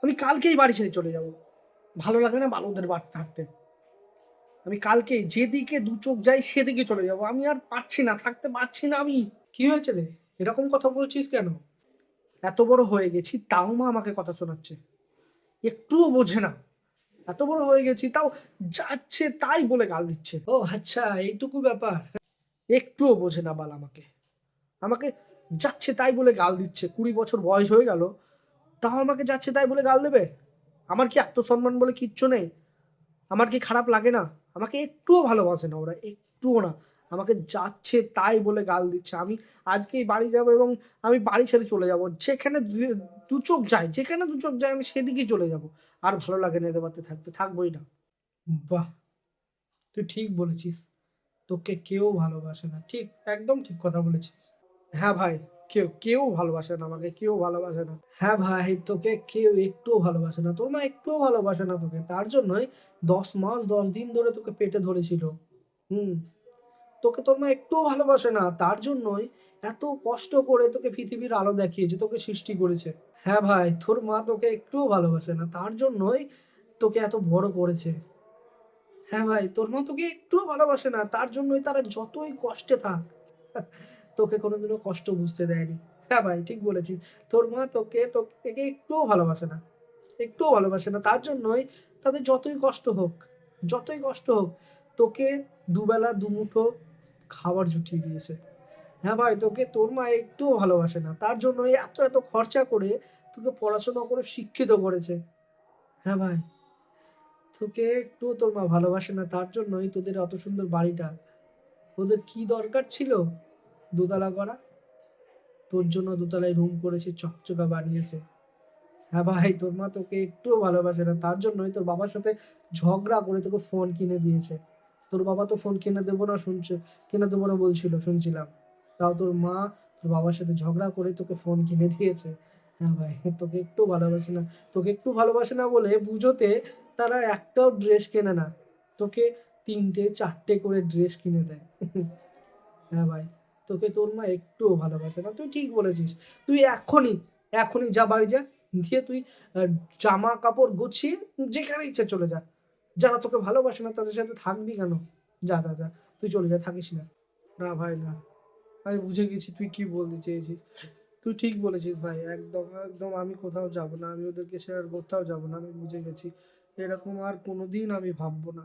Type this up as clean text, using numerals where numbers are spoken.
আমি কালকেই বাড়ি ছেড়ে চলে যাব। ভালো লাগে না ওদের বাড়িতে থাকতে। আমি কালকেই যেদিকে দু চোখ যায় সেদিকে চলে যাব। আমি আর পারছি না, থাকতে পারছি না আমি। কি হয়েছে রে? এরকম কথা বলছিস কেন? এত বড় হয়ে গেছি তাও মা আমাকে কথা শোনাচ্ছে। একটুও বোঝে না। এত বড় হয়ে গেছি তাও যাচ্ছে তাই বলে গাল দিচ্ছে। ও আচ্ছা, এইটুকু ব্যাপার। একটুও বোঝে না বাল আমাকে। আমাকে যাচ্ছে তাই বলে গাল দিচ্ছে। 20 বছর বয়স হয়ে গেল, তাও আমাকে যাচ্ছে তাই বলে গাল দেবে? আমার কি আত্মসম্মান বলে কিচ্ছু নেই? আমার কি খারাপ লাগে না? আমাকে একটুও ভালোবাসে না ওরা, একটুও না। আমাকে যাচ্ছে তাই বলে গাল দিচ্ছে। আমি আজকেই বাড়ি যাব এবং আমি বাড়ি ছেড়ে চলে যাব। যেখানে দু চোখ যায়, যেখানে দু চোখ যায় আমি সেদিকেই চলে যাব। আর ভালো লাগে না এদের বাড়িতে থাকতে, থাকবোই না। বাহ! তুই ঠিক বলেছিস। তোকে কেউ ভালোবাসে না। ঠিক, একদম ঠিক কথা বলেছিস। হ্যাঁ ভাই, কেউ ভালোবাসে না আমাকে, কেউ ভালোবাসে না। হ্যাঁ ভাই, তোকে কেউ একটুও ভালোবাসে না। তোর মা একটুও ভালোবাসে না তোকে। তার জন্যই 10 মাস 10 দিন ধরে তোকে পেটে ধরেছিল। হুম। তোকে তোর মা একটুও ভালোবাসে না। তার জন্যই এত কষ্ট করে তোকে পৃথিবীর আলো দেখিয়েছে, তোকে সৃষ্টি করেছে। হ্যাঁ ভাই, তোর মা তোকে একটুও ভালোবাসে না। তার জন্যই তোকে এত বড় করেছে। হ্যাঁ ভাই, তোর মা তোকে একটুও ভালোবাসে না। তার জন্যই তারা যতই কষ্টে থাক, তোকে কোনোদিনও কষ্ট বুঝতে দেয়নি। হ্যাঁ ভাই, ঠিক বলেছিস। তোর মা তোকে একটুও ভালোবাসে না। একটুও ভালোবাসে না। তার জন্যই তাদের যতই কষ্ট হোক, তোকে দুবেলা দুমুঠো খাবার জুটিয়ে দিয়েছে। হ্যাঁ ভাই, তোকে তোর মা একটুও ভালোবাসে না। তার জন্যই এত খরচা করে তোকে পড়াশোনা করে শিক্ষিত করেছে। হ্যাঁ ভাই, তোকে একটুও তোর মা ভালোবাসে না। তার জন্যই তোদের অত সুন্দর বাড়িটা। ওদের কি দরকার ছিল দোতলা করা? তোর জন্য দোতলায় রুম করেছে, চকচকা বানিয়েছে। হ্যাঁ ভাই, তোর মা তোকে একটুও ভালোবাসে না। তার জন্যই তোর বাবার সাথে ঝগড়া করে তোকে ফোন কিনে দিয়েছে। তোর বাবা তো ফোন কিনে দেবো না বলছিল, শুনছিলাম। তাও তোর মা তোর বাবার সাথে ঝগড়া করে তোকে ফোন কিনে দিয়েছে। হ্যাঁ ভাই, তোকে একটু ভালোবাসে না। তোকে একটু ভালোবাসে না বলে পুজোতে তারা একটাও ড্রেস কেনে না। তোকে 3টে 4টে করে ড্রেস কিনে দেয়। হ্যাঁ ভাই, তোকে তোর মা একটুও ভালোবাসে না। তুই ঠিক বলেছিস। তুই এখনই যা, বাড়ি যা। দিয়ে তুই আহ, জামা কাপড় গুছিয়ে যেখানে ইচ্ছা চলে যা। যারা তোকে ভালোবাসে না তাদের সাথে থাকবি কেন? যা, তুই চলে যা, থাকিস না। না ভাই, না। আমি বুঝে গেছি তুই কি বলতে চেয়েছিস। তুই ঠিক বলেছিস ভাই, একদম একদম আমি কোথাও যাব না। আমি ওদেরকে শেয়ার কোথাও যাব না। আমি বুঝে গেছি। এরকম আর কোনোদিন আমি ভাববো না।